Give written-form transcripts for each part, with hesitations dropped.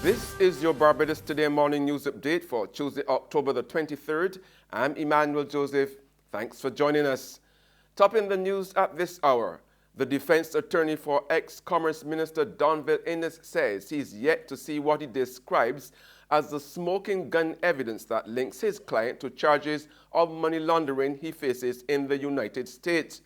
This is your Barbados Today morning news update for Tuesday, October the 23rd. I'm Emmanuel Joseph. Thanks for joining us. Topping the news at this hour, the defense attorney for ex-Commerce Minister Donville Innes says he's yet to see what he describes as the smoking gun evidence that links his client to charges of money laundering he faces in the United States.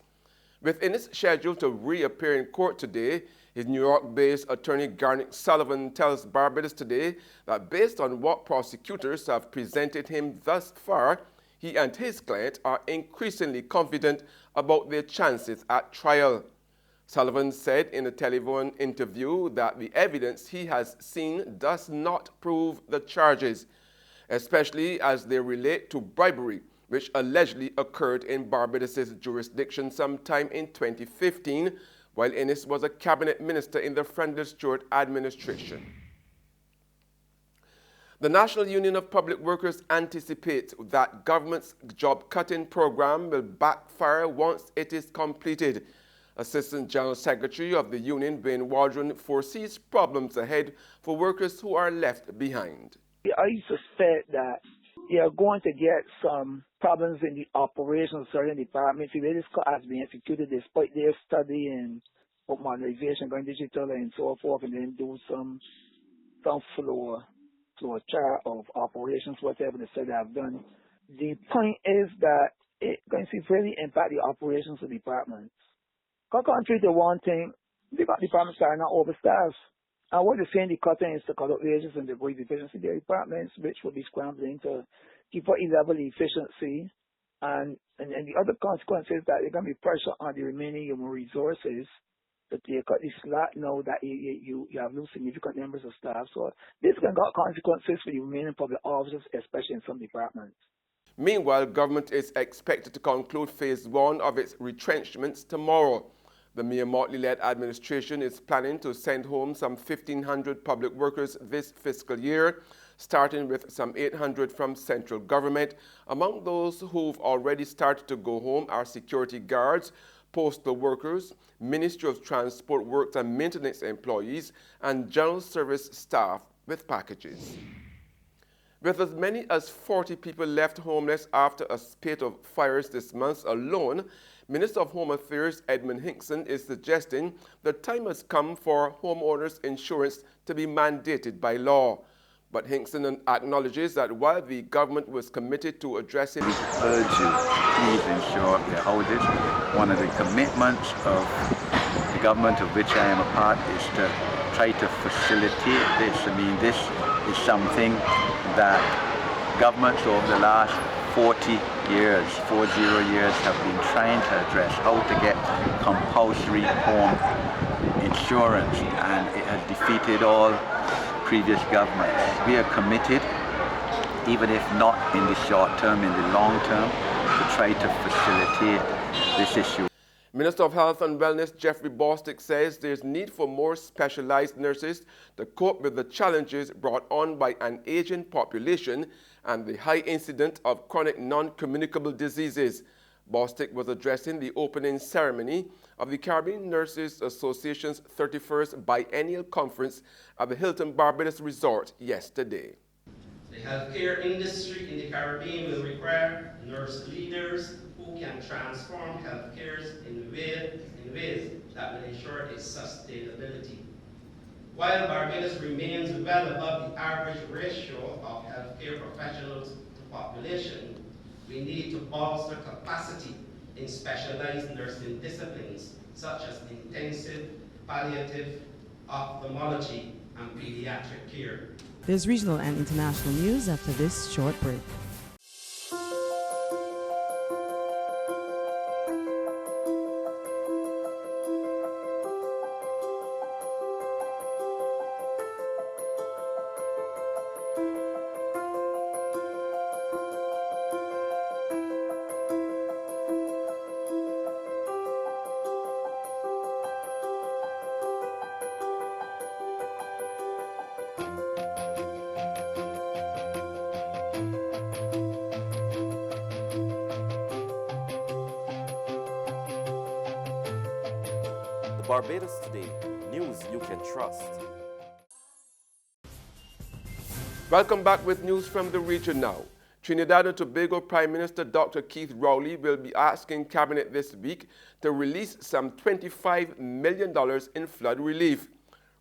With Innes scheduled to reappear in court today, his New York-based attorney Garnet Sullivan tells Barbados Today that based on what prosecutors have presented him thus far, he and his client are increasingly confident about their chances at trial. Sullivan said in a telephone interview that the evidence he has seen does not prove the charges, especially as they relate to bribery, which allegedly occurred in Barbados' jurisdiction sometime in 2015, while Innes was a cabinet minister in the Friendly Stewart administration. The National Union of Public Workers anticipates that government's job-cutting program will backfire once it is completed. Assistant General Secretary of the union, Ben Waldron, foresees problems ahead for workers who are left behind. I suspect that you're going to get some problems in the operations of certain departments. If this has been executed despite their study and modernization, going digital and so forth, and then do some floor chart of operations, whatever they said they have done. The point is that it's going to really impact the operations of departments. Contrary to one thing, departments are not overstaffed. And what they're saying, the cutting is to cut up wages and the efficiency of their departments, which will be scrambling to keep up a level of efficiency. And the other consequence is that there's going to be pressure on the remaining human resources that they cut the slack now that you have no significant numbers of staff. So this can got consequences for the remaining public officers, especially in some departments. Meanwhile, government is expected to conclude phase 1 of its retrenchments tomorrow. The Mayor Motley-led administration is planning to send home some 1,500 public workers this fiscal year, starting with some 800 from central government. Among those who've already started to go home are security guards, postal workers, Ministry of Transport Works and Maintenance employees, and general service staff with packages. With as many as 40 people left homeless after a spate of fires this month alone, Minister of Home Affairs Edmund Hinkson is suggesting the time has come for homeowners insurance to be mandated by law. But Hinkson acknowledges that while the government was committed to addressing... We urge you, please insure your houses. One of the commitments of the government of which I am a part is to try to facilitate this. I mean, this is something that governments over the last 40 years have been trying to address, how to get compulsory home insurance, and it has defeated all previous governments. We are committed, even if not in the short term, in the long term, to try to facilitate this issue. Minister of Health and Wellness Jeffrey Bostic says there's need for more specialized nurses to cope with the challenges brought on by an aging population and the high incidence of chronic non-communicable diseases. Bostic was addressing the opening ceremony of the Caribbean Nurses Association's 31st Biennial Conference at the Hilton Barbados Resort yesterday. The healthcare industry in the Caribbean will require nurse leaders who can transform healthcare in ways that will ensure its sustainability. While Barbados remains well above the average ratio of healthcare professionals to population, we need to bolster capacity in specialized nursing disciplines such as intensive, palliative, ophthalmology, and pediatric care. There's regional and international news after this short break. Barbados Today, news you can trust. Welcome back with news from the region now. Trinidad and Tobago Prime Minister Dr. Keith Rowley will be asking Cabinet this week to release some $25 million in flood relief.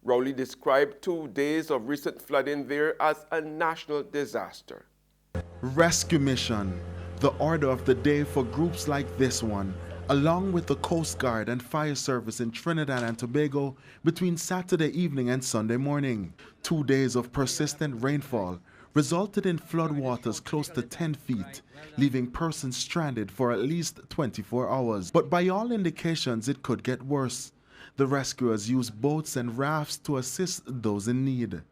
Rowley described 2 days of recent flooding there as a national disaster. Rescue mission, the order of the day for groups like this one, along with the Coast Guard and Fire Service in Trinidad and Tobago between Saturday evening and Sunday morning. 2 days of persistent rainfall resulted in floodwaters close to 10 feet, leaving persons stranded for at least 24 hours. But by all indications, it could get worse. The rescuers used boats and rafts to assist those in need.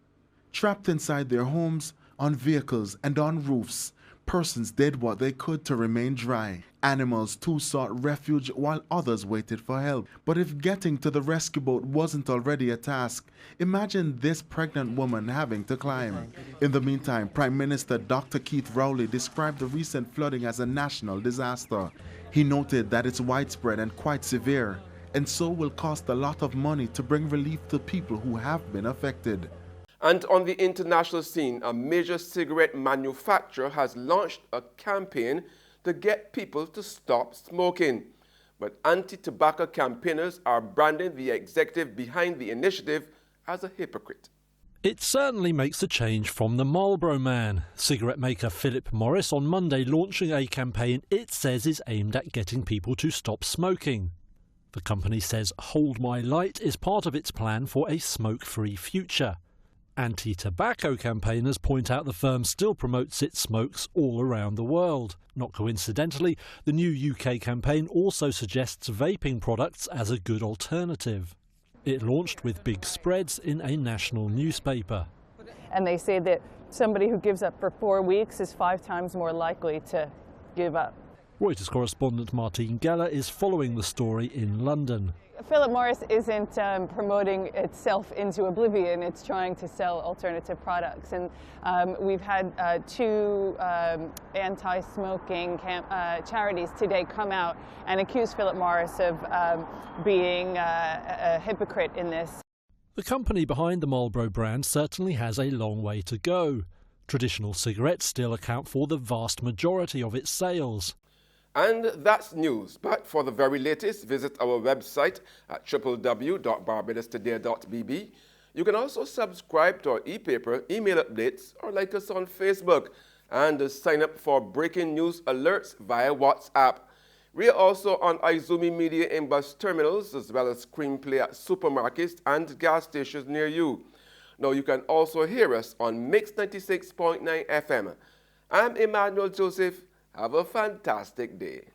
Trapped inside their homes, on vehicles, and on roofs, persons did what they could to remain dry. Animals too sought refuge while others waited for help. But if getting to the rescue boat wasn't already a task, imagine this pregnant woman having to climb. In the meantime, Prime Minister Dr. Keith Rowley described the recent flooding as a national disaster. He noted that it's widespread and quite severe, and so will cost a lot of money to bring relief to people who have been affected. And on the international scene, a major cigarette manufacturer has launched a campaign to get people to stop smoking. But anti-tobacco campaigners are branding the executive behind the initiative as a hypocrite. It certainly makes a change from the Marlboro Man. Cigarette maker Philip Morris on Monday launching a campaign it says is aimed at getting people to stop smoking. The company says Hold My Light is part of its plan for a smoke-free future. Anti-tobacco campaigners point out the firm still promotes its smokes all around the world. Not coincidentally, the new UK campaign also suggests vaping products as a good alternative. It launched with big spreads in a national newspaper. And they say that somebody who gives up for 4 weeks is 5 times more likely to give up. Reuters correspondent Martine Geller is following the story in London. Philip Morris isn't promoting itself into oblivion. It's trying to sell alternative products. And we've had 2 anti-smoking charities today come out and accuse Philip Morris of being a hypocrite in this. The company behind the Marlboro brand certainly has a long way to go. Traditional cigarettes still account for the vast majority of its sales. And that's news. But for the very latest, visit our website at www.barbadostoday.bb. You can also subscribe to our e-paper, email updates, or like us on Facebook, and sign up for breaking news alerts via WhatsApp. We are also on Izumi Media in bus terminals, as well as Screenplay at supermarkets and gas stations near you. Now you can also hear us on Mix 96.9 FM. I'm Emmanuel Joseph. Have a fantastic day.